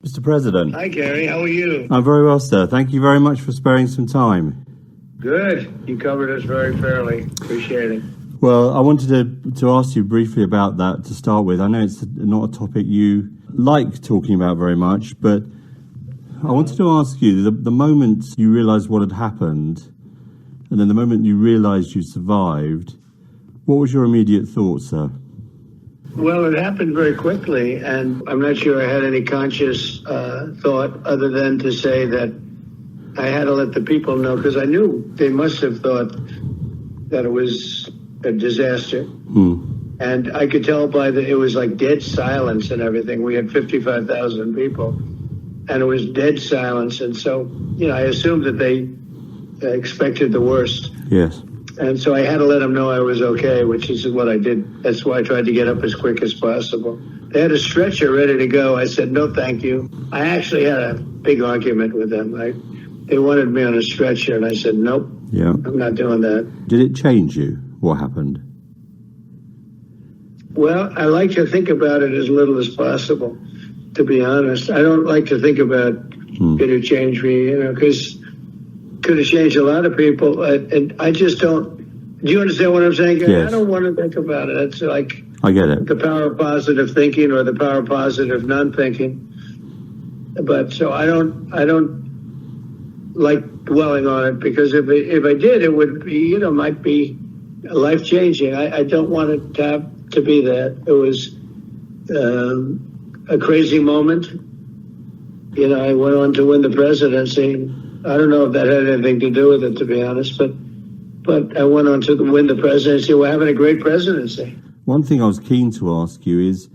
Mr. President. Hi, Gary. How are you? I'm very well, sir. Thank you very much for sparing some time. Good. You covered us very fairly. Appreciate it. Well, I wanted to ask you briefly about that to start with. I know it's not a topic you like talking about very much, but I wanted to ask you, the moment you realised what had happened, and then the moment you realised you survived, what was your immediate thought, sir? Well, it happened very quickly, and I'm not sure I had any conscious thought other than to say that I had to let the people know, because I knew they must have thought that it was a disaster. And I could tell it was like dead silence and everything. We had 55,000 people, and it was dead silence. And so, I assumed that they expected the worst. Yes. And so I had to let them know I was okay, which is what I did. That's why I tried to get up as quick as possible. They had a stretcher ready to go. I said, no, thank you. I actually had a big argument with them. They wanted me on a stretcher, and I said, nope, I'm not doing that. Did it change you, what happened? Well, I like to think about it as little as possible, to be honest. I don't like to think about did it change me, because it could have changed a lot of people. And I just don't. Do you understand what I'm saying? Yes. I don't want to think about it. It's like I get it. The power of positive thinking or the power of positive non-thinking. But so I don't like dwelling on it, because if I did, it would be, might be life-changing. I don't want it to be that. It was a crazy moment. I went on to win the presidency. I don't know if that had anything to do with it, to be honest, but I went on to win the presidency. We're having a great presidency. One thing I was keen to ask you is,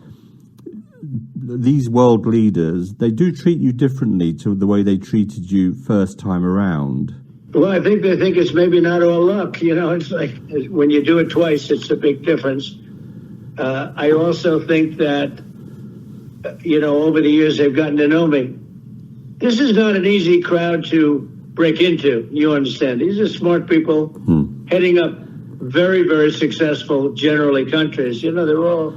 these world leaders, they do treat you differently to the way they treated you first time around. Well, I think they think it's maybe not all luck. It's like when you do it twice, it's a big difference. I also think that, over the years, they've gotten to know me. This is not an easy crowd to break into, you understand. These are smart people heading up very, very successful, generally, countries. They're all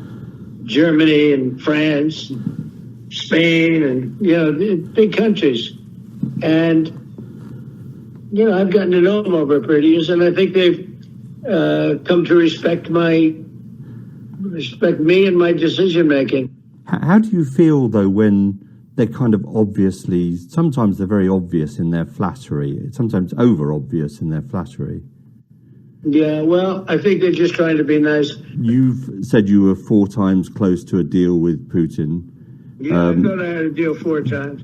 Germany and France, Spain, and, big countries. And, I've gotten to know them over a period of years, and I think they've come to respect me and my decision-making. How do you feel, though, when they're kind of obviously, sometimes they're very obvious in their flattery, sometimes over-obvious in their flattery? Yeah, well, I think they're just trying to be nice. You've said you were 4 times close to a deal with Putin. Yeah, I thought I had a deal 4 times.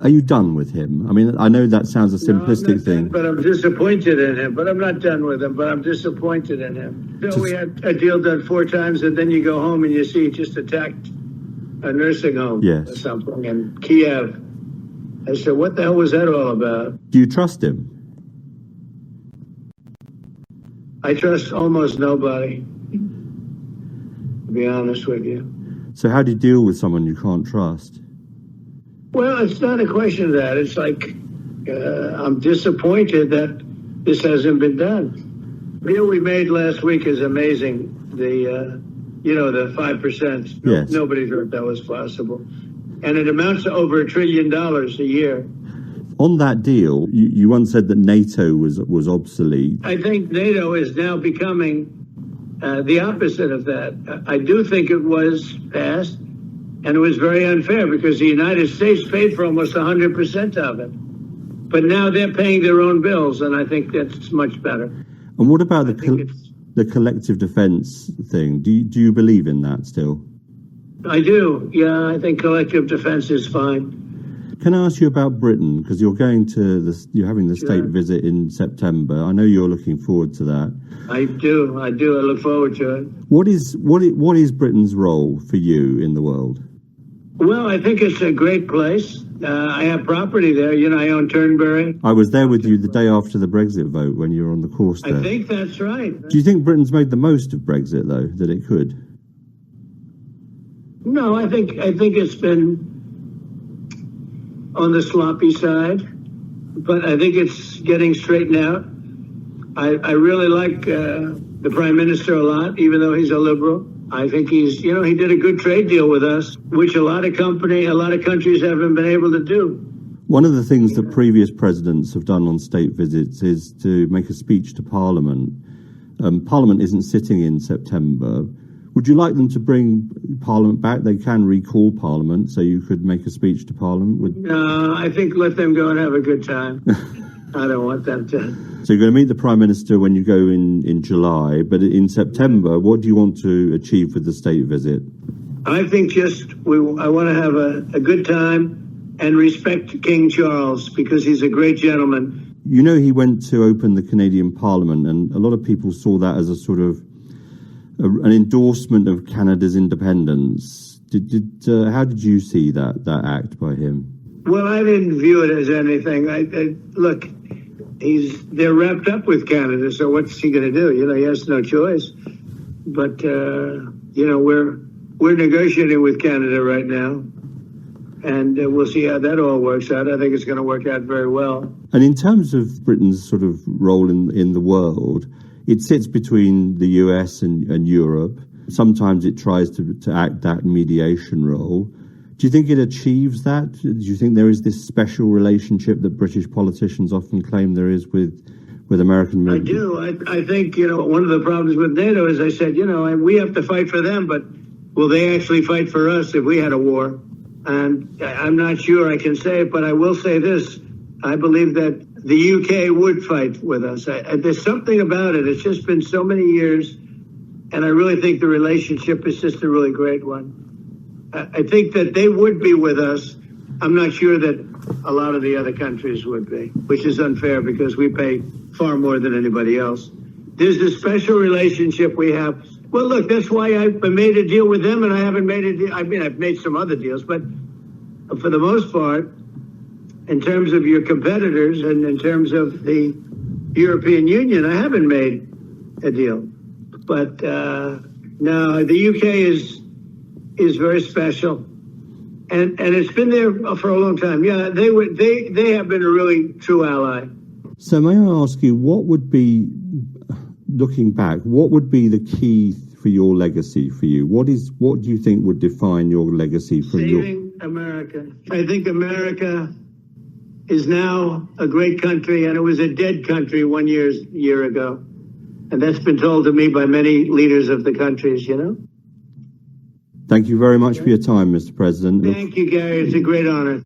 Are you done with him? I mean, I know that sounds a simplistic thing. But I'm disappointed in him. But I'm not done with him, but I'm disappointed in him. So we had a deal done 4 times, and then you go home and you see he just attacked a nursing home or something in Kiev. I said, what the hell was that all about? Do you trust him? I trust almost nobody, to be honest with you. So how do you deal with someone you can't trust? Well, it's not a question of that. It's like I'm disappointed that this hasn't been done. The deal we made last week is amazing. The 5%. Yes. Nobody thought that was possible. And it amounts to over $1 trillion a year. On that deal, you once said that NATO was obsolete. I think NATO is now becoming the opposite of that. I do think it was passed, and it was very unfair because the United States paid for almost 100% of it. But now they're paying their own bills, and I think that's much better. And what about the collective defense thing? Do you believe in that still? I do. Yeah, I think collective defense is fine. Can I ask you about Britain? Because you're having the state visit in September. I know you're looking forward to that. I do. I look forward to it. What is Britain's role for you in the world? Well, I think it's a great place. I have property there. I own Turnberry. I was there with you the day after the Brexit vote when you were on the course there. I think that's right. Do you think Britain's made the most of Brexit, though, that it could? No, I think it's been on the sloppy side, but I think it's getting straightened out. I really like the Prime Minister a lot, even though he's a liberal. I think he did a good trade deal with us, which a lot of countries haven't been able to do. One of the things that previous presidents have done on state visits is to make a speech to Parliament. Parliament isn't sitting in September. Would you like them to bring Parliament back? They can recall Parliament, so you could make a speech to Parliament. No, I think let them go and have a good time. I don't want them to. So you're going to meet the Prime Minister when you go in July, but in September, what do you want to achieve with the state visit? I think I want to have a good time and respect King Charles because he's a great gentleman. You know, he went to open the Canadian Parliament, and a lot of people saw that as a sort of an endorsement of Canada's independence. How did you see that act by him? Well, I didn't view it as anything. Look, they're wrapped up with Canada, so what's he going to do? He has no choice. But we're negotiating with Canada right now, and we'll see how that all works out. I think it's going to work out very well. And in terms of Britain's sort of role in the world, it sits between the US and Europe. Sometimes it tries to act that mediation role. Do you think it achieves that? Do you think there is this special relationship that British politicians often claim there is with American military? I do. I think, one of the problems with NATO is I said, we have to fight for them, but will they actually fight for us if we had a war? And I'm not sure I can say it, but I will say this. I believe that the UK would fight with us. There's something about it. It's just been so many years, and I really think the relationship is just a really great one. I think that they would be with us. I'm not sure that a lot of the other countries would be, which is unfair because we pay far more than anybody else. There's this special relationship we have. Well, look, that's why I made a deal with them, and I haven't made a deal. I mean, I've made some other deals, but for the most part, in terms of your competitors and in terms of the European Union, I haven't made a deal. But no, the UK is very special, and it's been there for a long time. Yeah, they have been a really true ally. So may I ask you, what would be, looking back, what would be the key for your legacy for you? What do you think would define your legacy from Saving America. I think America is now a great country, and it was a dead country 1 year ago. And that's been told to me by many leaders of the countries, Thank you very much for your time, Mr. President. Thank you, Gary. It's a great honor.